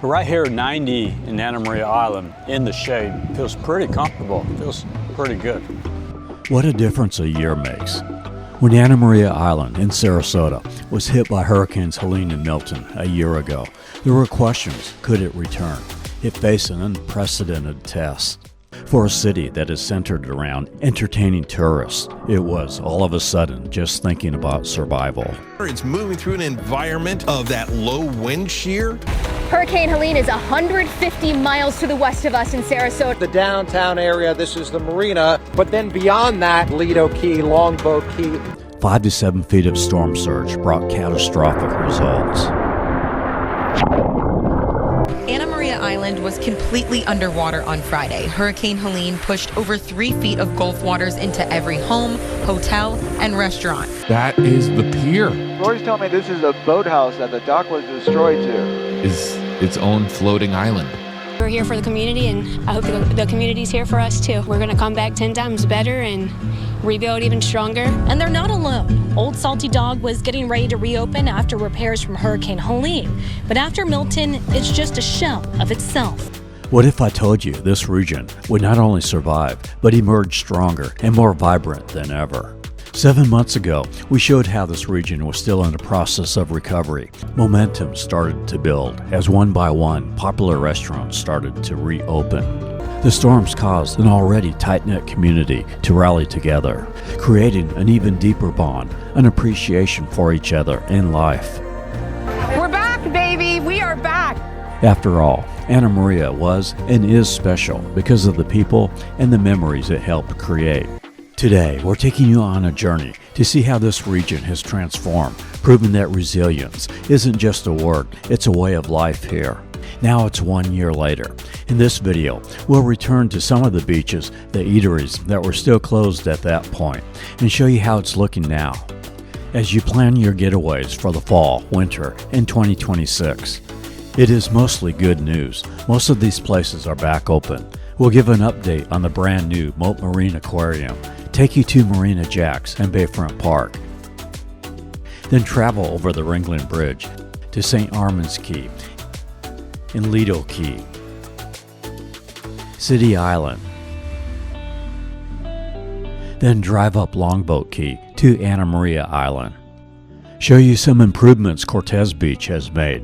Right here at 90 in Anna Maria Island in the shade feels pretty comfortable, feels pretty good. What a difference a year makes. When Anna Maria Island in Sarasota was hit by Hurricanes Helene and Milton a year ago, there were questions: could it return? It faced an unprecedented test. For a city that is centered around entertaining tourists, it was, all of a sudden, just thinking about survival. It's moving through an environment of that low wind shear. Hurricane Helene is 150 miles to the west of us in Sarasota. The downtown area, this is the marina, but then beyond that, Lido Key, Longboat Key. 5 to 7 feet of storm surge brought catastrophic results. Anna Maria Island was completely underwater on Friday. Hurricane Helene pushed over 3 feet of Gulf waters into every home, hotel, and restaurant. That is the pier. Rory's telling me this is a boathouse that the dock was destroyed to. Is its own floating island. We're here for the community, and I hope the community's here for us too. We're going to come back 10 times better and rebuild even stronger. And they're not alone. Old Salty Dog was getting ready to reopen after repairs from Hurricane Helene. But after Milton, it's just a shell of itself. What if I told you this region would not only survive, but emerge stronger and more vibrant than ever? 7 months ago, we showed how this region was still in the process of recovery. Momentum started to build as one by one popular restaurants started to reopen. The storms caused an already tight-knit community to rally together, creating an even deeper bond, an appreciation for each other in life. We're back, baby! We are back! After all, Anna Maria was and is special because of the people and the memories it helped create. Today, we're taking you on a journey to see how this region has transformed, proving that resilience isn't just a word, it's a way of life here. Now it's 1 year later. In this video, we'll return to some of the beaches, the eateries that were still closed at that point, and show you how it's looking now. As you plan your getaways for the fall, winter, and 2026, it is mostly good news. Most of these places are back open. We'll give an update on the brand new Mote Marine Aquarium, take you to Marina Jacks and Bayfront Park, then travel over the Ringling Bridge to St. Armands Key and Lido Key, City Island, then drive up Longboat Key to Anna Maria Island, show you some improvements Cortez Beach has made,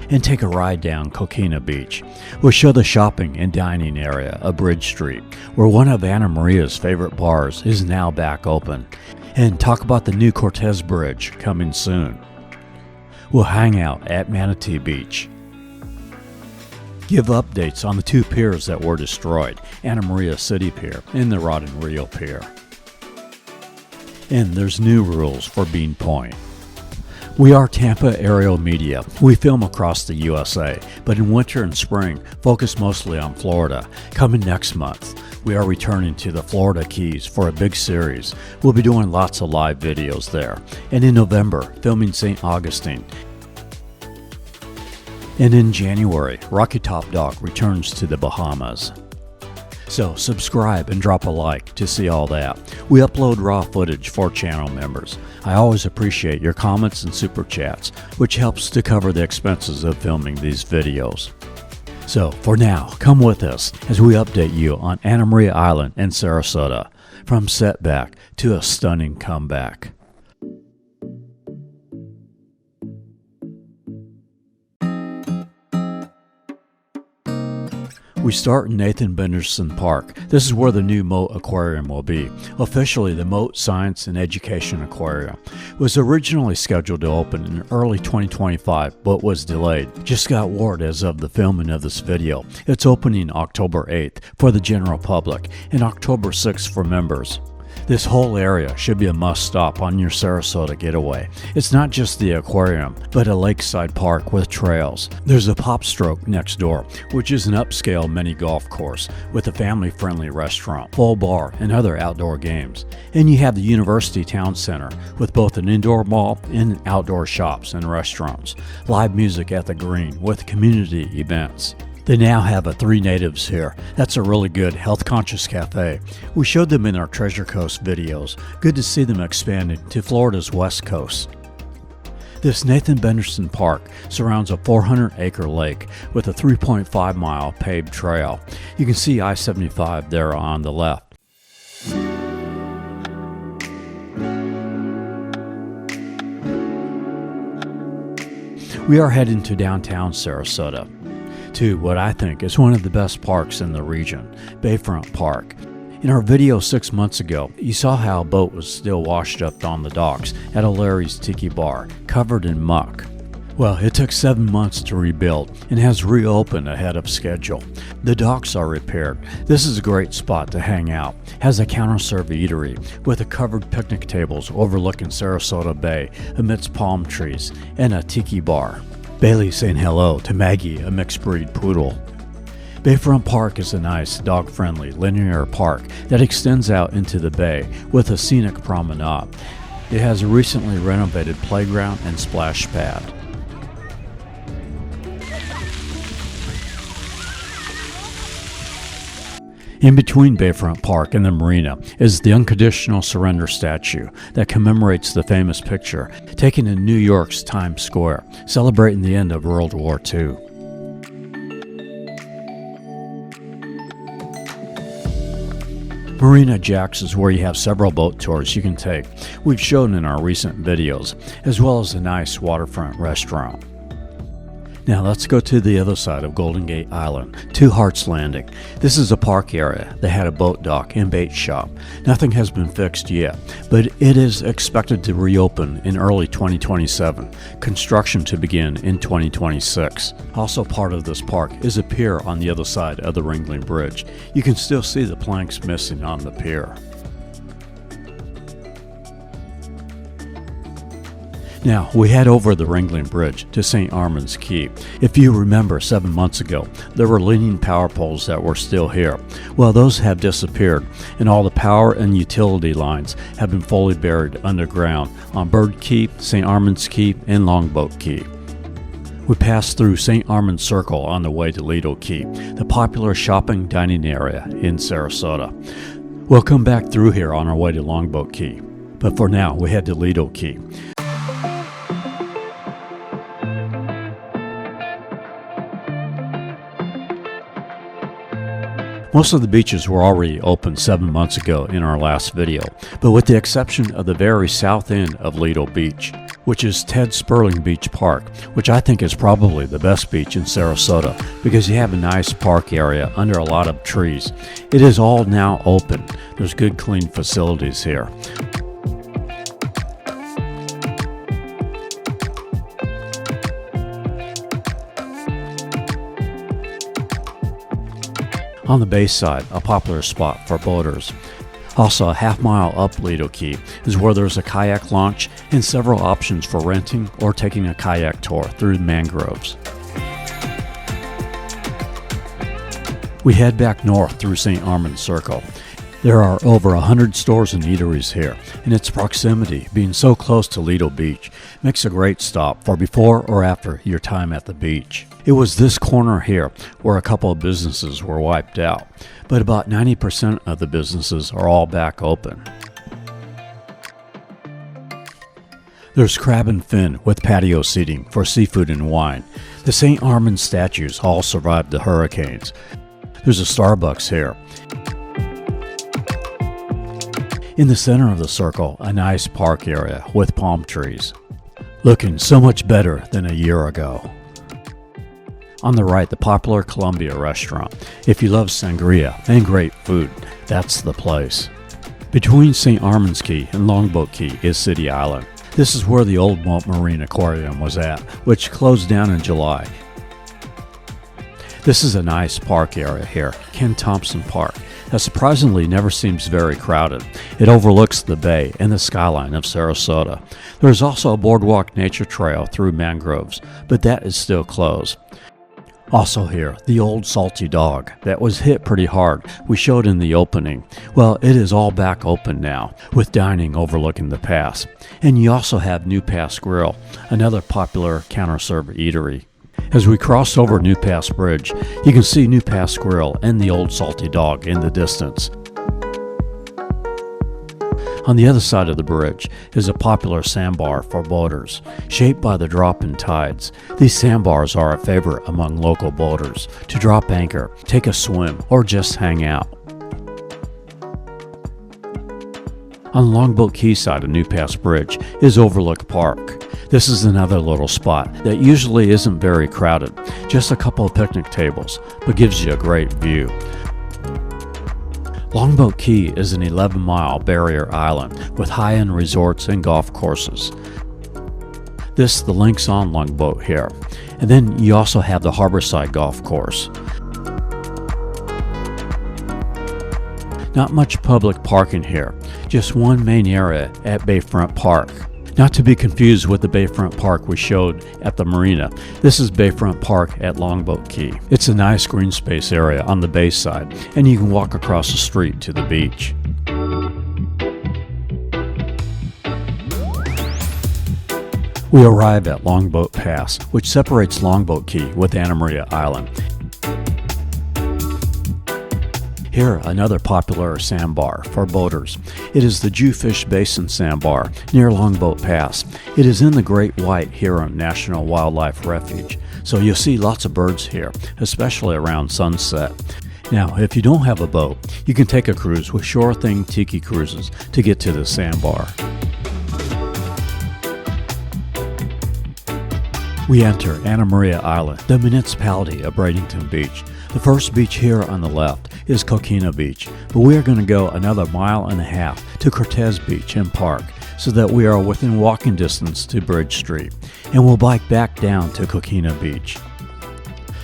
and take a ride down Coquina Beach. We'll show the shopping and dining area of Bridge Street, where one of Anna Maria's favorite bars is now back open, and talk about the new Cortez Bridge coming soon. We'll hang out at Manatee Beach, give updates on the 2 piers that were destroyed, Anna Maria City Pier and the Rod and Reel Pier. And there's new rules for Bean Point. We are Tampa Aerial Media. We film across the USA, but in winter and spring, focus mostly on Florida. Coming next month, we are returning to the Florida Keys for a big series. We'll be doing lots of live videos there. And in November, filming St. Augustine. And in January, Rocky Top Dog returns to the Bahamas. So subscribe and drop a like to see all that. We upload raw footage for channel members. I always appreciate your comments and super chats, which helps to cover the expenses of filming these videos. So for now, come with us as we update you on Anna Maria Island and Sarasota, from setback to a stunning comeback. We start in Nathan Benderson Park. This is where the new Mote Aquarium will be. Officially, the Mote Science and Education Aquarium was originally scheduled to open in early 2025, but was delayed. Just got word as of the filming of this video. It's opening October 8th for the general public and October 6th for members. This whole area should be a must-stop on your Sarasota getaway. It's not just the aquarium, but a lakeside park with trails. There's a Pop Stroke next door, which is an upscale mini golf course with a family-friendly restaurant, full bar, and other outdoor games. And you have the University Town Center with both an indoor mall and outdoor shops and restaurants. Live music at the Green with community events. They now have 3 natives here. That's a really good health-conscious cafe. We showed them in our Treasure Coast videos. Good to see them expanding to Florida's West Coast. This Nathan Benderson Park surrounds a 400-acre lake with a 3.5-mile paved trail. You can see I-75 there on the left. We are heading to downtown Sarasota, to what I think is one of the best parks in the region, Bayfront Park. In our video 6 months ago, you saw how a boat was still washed up on the docks at O'Leary's Tiki Bar, covered in muck. Well, it took 7 months to rebuild and has reopened ahead of schedule. The docks are repaired. This is a great spot to hang out. Has a counter-serve eatery with a covered picnic tables overlooking Sarasota Bay amidst palm trees and a tiki bar. Bailey saying hello to Maggie, a mixed-breed poodle. Bayfront Park is a nice, dog-friendly, linear park that extends out into the bay with a scenic promenade. It has a recently renovated playground and splash pad. In between Bayfront Park and the marina is the unconditional surrender statue that commemorates the famous picture taken in New York's Times Square, celebrating the end of World War II. Marina Jacks is where you have several boat tours you can take. We've shown in our recent videos, as well as a nice waterfront restaurant. Now let's go to the other side of Golden Gate Island, to Harts Landing. This is a park area that had a boat dock and bait shop. Nothing has been fixed yet, but it is expected to reopen in early 2027. Construction to begin in 2026. Also part of this park is a pier on the other side of the Ringling Bridge. You can still see the planks missing on the pier. Now, we head over the Ringling Bridge to St. Armands Key. If you remember 7 months ago, there were leaning power poles that were still here. Well, those have disappeared, and all the power and utility lines have been fully buried underground on Bird Key, St. Armands Key, and Longboat Key. We passed through St. Armands Circle on the way to Lido Key, the popular shopping dining area in Sarasota. We'll come back through here on our way to Longboat Key, but for now, we head to Lido Key. Most of the beaches were already open 7 months ago in our last video, but with the exception of the very south end of Lido Beach, which is Ted Sperling Beach Park, which I think is probably the best beach in Sarasota because you have a nice park area under a lot of trees. It is all now open. There's good clean facilities here. On the bay side, a popular spot for boaters. Also, a half-mile up Lido Key is where there's a kayak launch and several options for renting or taking a kayak tour through the mangroves. We head back north through St. Armands Circle. There are over 100 stores and eateries here, and its proximity, being so close to Lido Beach, makes a great stop for before or after your time at the beach. It was this corner here where a couple of businesses were wiped out, but about 90% of the businesses are all back open. There's crab and fin with patio seating for seafood and wine. The St. Armands statues all survived the hurricanes. There's a Starbucks here. In the center of the circle, a nice park area with palm trees. Looking so much better than a year ago. On the right, the popular Columbia restaurant. If you love sangria and great food, that's the place. Between St. Armands Key and Longboat Key is City Island. This is where the old Mote Marine Aquarium was at, which closed down in July. This is a nice park area here, Ken Thompson Park, that surprisingly never seems very crowded. It overlooks the bay and the skyline of Sarasota. There is also a boardwalk nature trail through mangroves, but that is still closed. Also here, the old salty dog that was hit pretty hard we showed in the opening. Well, it is all back open now, with dining overlooking the pass. And you also have New Pass Grill, another popular counter-serve eatery. As we cross over New Pass Bridge, you can see New Pass Grill and the old salty dog in the distance. On the other side of the bridge is a popular sandbar for boaters. Shaped by the drop in tides, these sandbars are a favorite among local boaters to drop anchor, take a swim, or just hang out. On Longboat Key side of New Pass Bridge is Overlook Park. This is another little spot that usually isn't very crowded, just a couple of picnic tables, but gives you a great view. Longboat Key is an 11-mile barrier island with high-end resorts and golf courses. This the links on Longboat here, and then you also have the Harborside Golf Course. Not much public parking here, just one main area at Bayfront Park. Not to be confused with the Bayfront Park we showed at the marina. This is Bayfront Park at Longboat Key. It's a nice green space area on the bay side, and you can walk across the street to the beach. We arrive at Longboat Pass, which separates Longboat Key with Anna Maria Island. Here, another popular sandbar for boaters. It is the Jewfish Basin Sandbar near Longboat Pass. It is in the Great White Heron National Wildlife Refuge, so you'll see lots of birds here, especially around sunset. Now, if you don't have a boat, you can take a cruise with Sure Thing Tiki Cruises to get to the sandbar. We enter Anna Maria Island, the municipality of Bradenton Beach. The first beach here on the left is Coquina Beach, but we are going to go another 1.5 miles to Cortez Beach and Park so that we are within walking distance to Bridge Street, and we'll bike back down to Coquina Beach.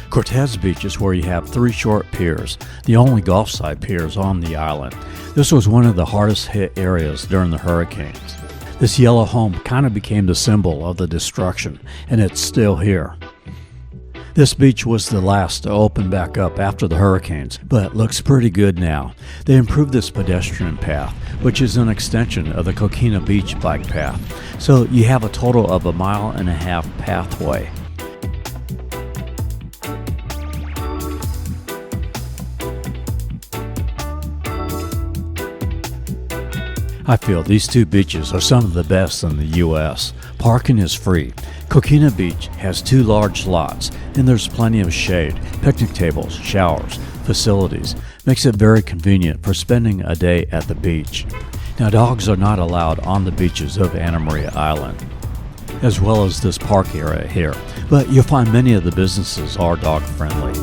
Cortez Beach is where you have 3 short piers, the only golf side piers on the island. This was one of the hardest hit areas during the hurricanes. This yellow home kind of became the symbol of the destruction, and it's still here. This beach was the last to open back up after the hurricanes, but looks pretty good now. They improved this pedestrian path, which is an extension of the Coquina Beach bike path, so you have a total of 1.5 mile pathway. I feel these 2 beaches are some of the best in the U.S. Parking is free. Coquina Beach has 2 large lots, and there's plenty of shade, picnic tables, showers, facilities. Makes it very convenient for spending a day at the beach. Now, dogs are not allowed on the beaches of Anna Maria Island, as well as this park area here, but you'll find many of the businesses are dog friendly.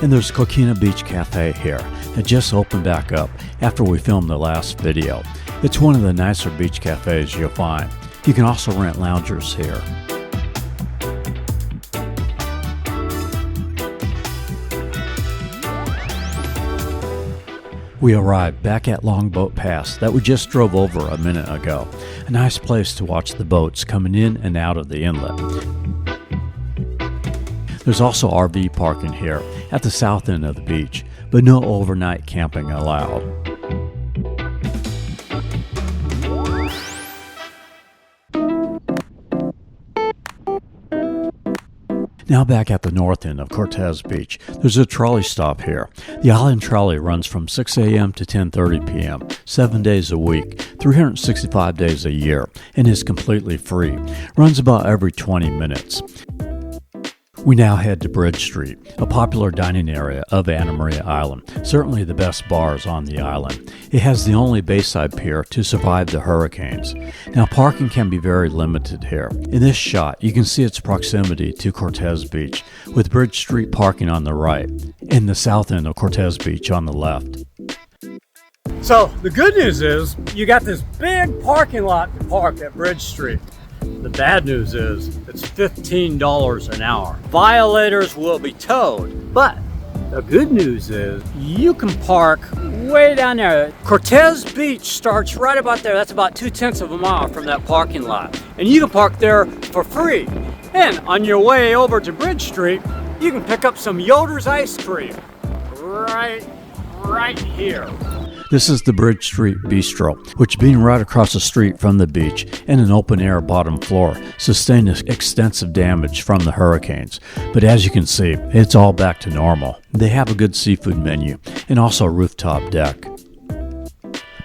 And there's Coquina Beach Cafe here that just opened back up after we filmed the last video. It's one of the nicer beach cafes you'll find. You can also rent loungers here. We arrived back at Longboat Pass that we just drove over a minute ago. A nice place to watch the boats coming in and out of the inlet. There's also RV parking here at the south end of the beach, but no overnight camping allowed. Now back at the north end of Cortez Beach, there's a trolley stop here. The island trolley runs from 6 a.m. to 10:30 p.m., 7 days a week, 365 days a year, and is completely free. Runs about every 20 minutes. We now head to Bridge Street, a popular dining area of Anna Maria Island, certainly the best bars on the island. It has the only bayside pier to survive the hurricanes. Now, parking can be very limited here. In this shot, you can see its proximity to Cortez Beach, with Bridge Street parking on the right, and the south end of Cortez Beach on the left. So the good news is you got this big parking lot to park at Bridge Street. The bad news is it's $15 an hour. Violators will be towed, but the good news is you can park way down there. Cortez Beach starts right about there. That's about 2/10 of a mile from that parking lot. And you can park there for free. And on your way over to Bridge Street, you can pick up some Yoder's ice cream right here. This is the Bridge Street Bistro, which being right across the street from the beach and an open-air bottom floor, sustained extensive damage from the hurricanes. But as you can see, it's all back to normal. They have a good seafood menu and also a rooftop deck.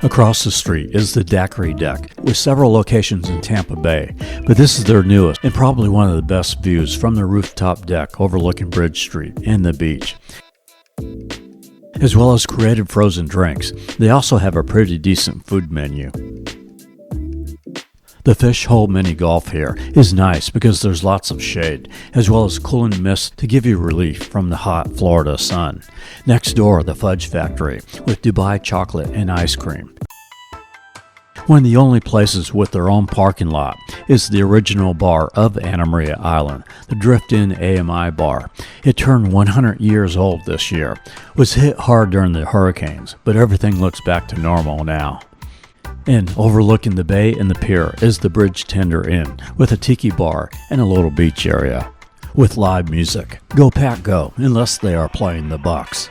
Across the street is the Daiquiri Deck, with several locations in Tampa Bay, but this is their newest and probably one of the best views from the rooftop deck overlooking Bridge Street and the beach. As well as creative frozen drinks, they also have a pretty decent food menu. The Fish Hole Mini Golf here is nice because there's lots of shade, as well as cooling mist to give you relief from the hot Florida sun. Next door, the Fudge Factory with Dubai chocolate and ice cream. One of the only places with their own parking lot is the original bar of Anna Maria Island, the Drift-In AMI bar. It turned 100 years old this year, was hit hard during the hurricanes, but everything looks back to normal now. And overlooking the bay and the pier is the Bridge Tender Inn with a tiki bar and a little beach area. With live music. Go Pack Go, unless they are playing the Bucks.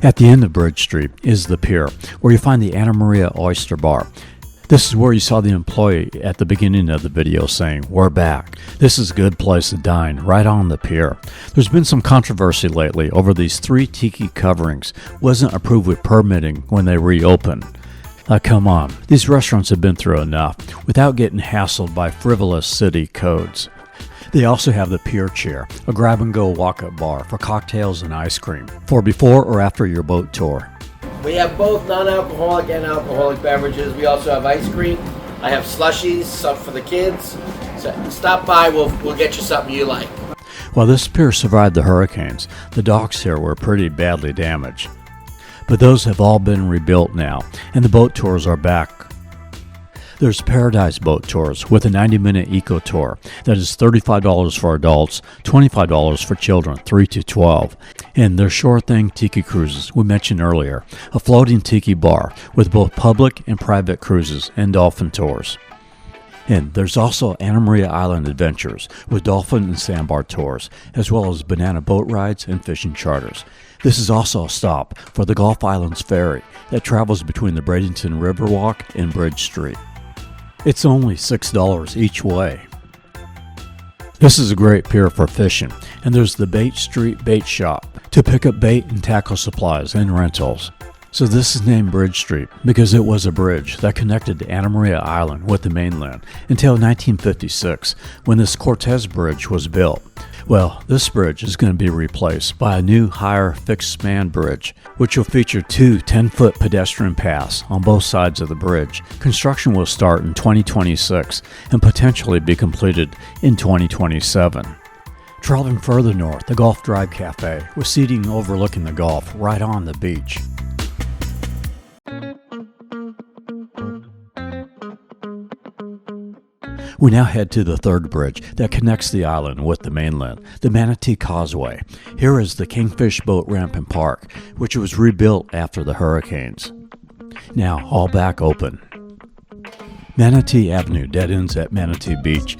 At the end of Bridge Street is the pier, where you find the Anna Maria Oyster Bar. This is where you saw the employee at the beginning of the video saying, "We're back." This is a good place to dine, right on the pier. There's been some controversy lately over these 3 tiki coverings wasn't approved with permitting when they reopened. Come on, these restaurants have been through enough without getting hassled by frivolous city codes. They also have the Pier Chair, a grab-and-go walk-up bar for cocktails and ice cream, for before or after your boat tour. We have both non-alcoholic and alcoholic beverages. We also have ice cream. I have slushies, some for the kids. So stop by, we'll get you something you like. While this pier survived the hurricanes, the docks here were pretty badly damaged. But those have all been rebuilt now, and the boat tours are back. There's Paradise Boat Tours with a 90-minute eco tour that is $35 for adults, $25 for children 3 to 12. And there's Sure Thing Tiki Cruises we mentioned earlier, a floating tiki bar with both public and private cruises and dolphin tours. And there's also Anna Maria Island Adventures with dolphin and sandbar tours, as well as banana boat rides and fishing charters. This is also a stop for the Gulf Islands Ferry that travels between the Bradenton Riverwalk and Bridge Street. It's only $6 each way. This is a great pier for fishing, and there's the Bait Street Bait Shop to pick up bait and tackle supplies and rentals. So this is named Bridge Street because it was a bridge that connected Anna Maria Island with the mainland until 1956 when this Cortez bridge was built. Well, this bridge is going to be replaced by a new higher fixed-span bridge, which will feature 2 10-foot pedestrian paths on both sides of the bridge. Construction will start in 2026 and potentially be completed in 2027. Traveling further north, the Gulf Drive Cafe with seating overlooking the Gulf right on the beach. We now head to the third bridge that connects the island with the mainland, the Manatee Causeway. Here is the Kingfish boat ramp and park, which was rebuilt after the hurricanes. Now all back open. Manatee Avenue dead ends at Manatee Beach.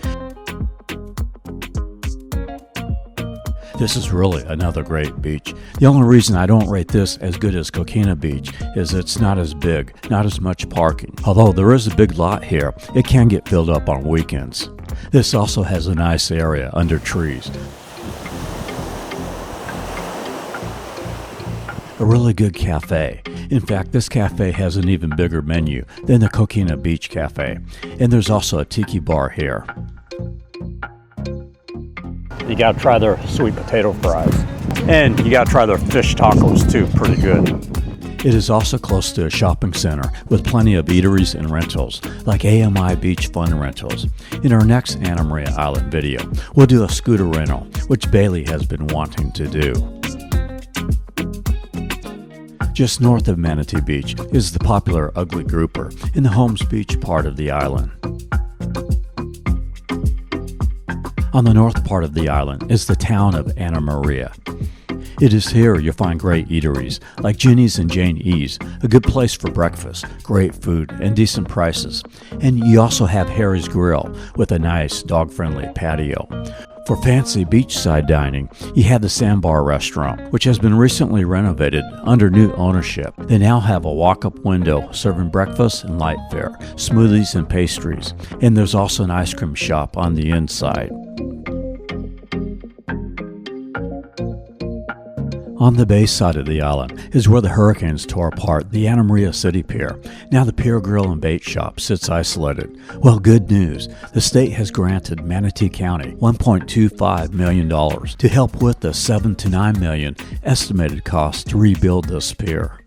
This is really another great beach. The only reason I don't rate this as good as Coquina Beach is it's not as big, not as much parking. Although there is a big lot here, it can get filled up on weekends. This also has a nice area under trees. A really good cafe. In fact, this cafe has an even bigger menu than the Coquina Beach Cafe. And there's also a tiki bar here. You gotta try their sweet potato fries. And you gotta try their fish tacos too, pretty good. It is also close to a shopping center with plenty of eateries and rentals, like AMI Beach Fun Rentals. In our next Anna Maria Island video, we'll do a scooter rental, which Bailey has been wanting to do. Just north of Manatee Beach is the popular Ugly Grouper in the Holmes Beach part of the island. On the north part of the island is the town of Anna Maria. It is here you'll find great eateries like Ginny's and Jane E's, a good place for breakfast, great food, and decent prices. And you also have Harry's Grill with a nice dog-friendly patio. For fancy beachside dining, you have the Sandbar restaurant, which has been recently renovated under new ownership. They now have a walk-up window serving breakfast and light fare, smoothies and pastries, and there's also an ice cream shop on the inside. On the bay side of the island is where the hurricanes tore apart the Anna Maria City Pier. Now the Pier Grill and Bait Shop sits isolated. Well, good news. The state has granted Manatee County $1.25 million to help with the $7 to $9 million estimated cost to rebuild this pier.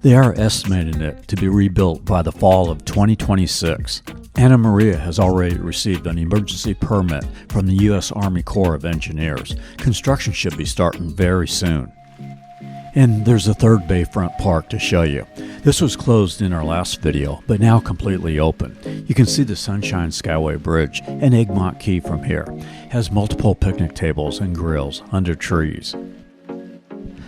They are estimating it to be rebuilt by the fall of 2026. Anna Maria has already received an emergency permit from the U.S. Army Corps of Engineers. Construction should be starting very soon. And there's a third Bayfront park to show you. This was closed in our last video, but now completely open. You can see the Sunshine Skyway Bridge and Egmont Key from here. It has multiple picnic tables and grills under trees.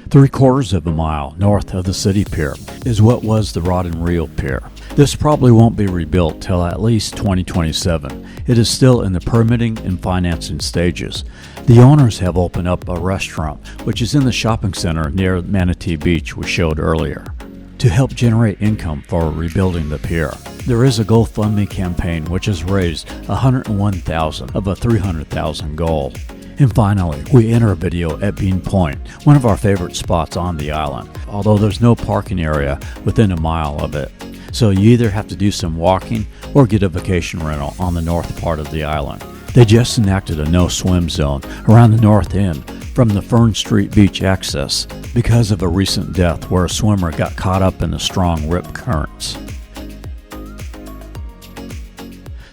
3/4 of a mile north of the City Pier is what was the Rod and Reel Pier. This probably won't be rebuilt till at least 2027. It is still in the permitting and financing stages. The owners have opened up a restaurant, which is in the shopping center near Manatee Beach we showed earlier, to help generate income for rebuilding the pier. There is a GoFundMe campaign which has raised $101,000 of a $300,000 goal. And finally, we enter a video at Bean Point, one of our favorite spots on the island, although there's no parking area within a mile of it. So you either have to do some walking or get a vacation rental on the north part of the island. They just enacted a no-swim zone around the north end from the Fern Street Beach access because of a recent death where a swimmer got caught up in the strong rip currents.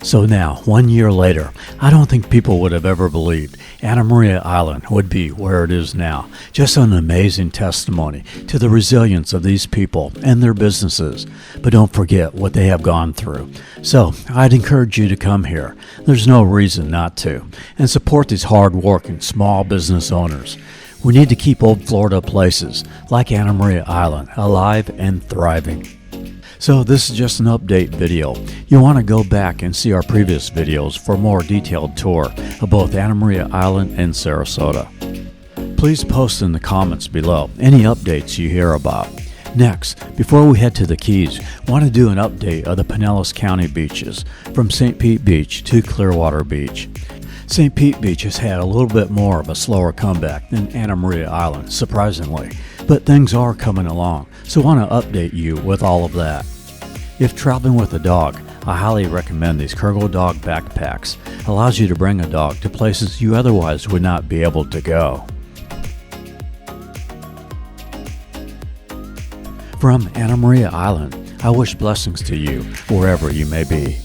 So now, 1 year later, I don't think people would have ever believed Anna Maria Island would be where it is now. Just an amazing testimony to the resilience of these people and their businesses. But don't forget what they have gone through. So I'd encourage you to come here. There's no reason not to. And support these hard-working small business owners. We need to keep old Florida places like Anna Maria Island alive and thriving. So this is just an update video. You'll want to go back and see our previous videos for a more detailed tour of both Anna Maria Island and Sarasota. Please post in the comments below any updates you hear about. Next, before we head to the Keys, I want to do an update of the Pinellas County beaches from St. Pete Beach to Clearwater Beach. St. Pete Beach has had a little bit more of a slower comeback than Anna Maria Island, surprisingly, but things are coming along, so I want to update you with all of that. If traveling with a dog, I highly recommend these Cargo Dog backpacks. It allows you to bring a dog to places you otherwise would not be able to go. From Anna Maria Island, I wish blessings to you wherever you may be.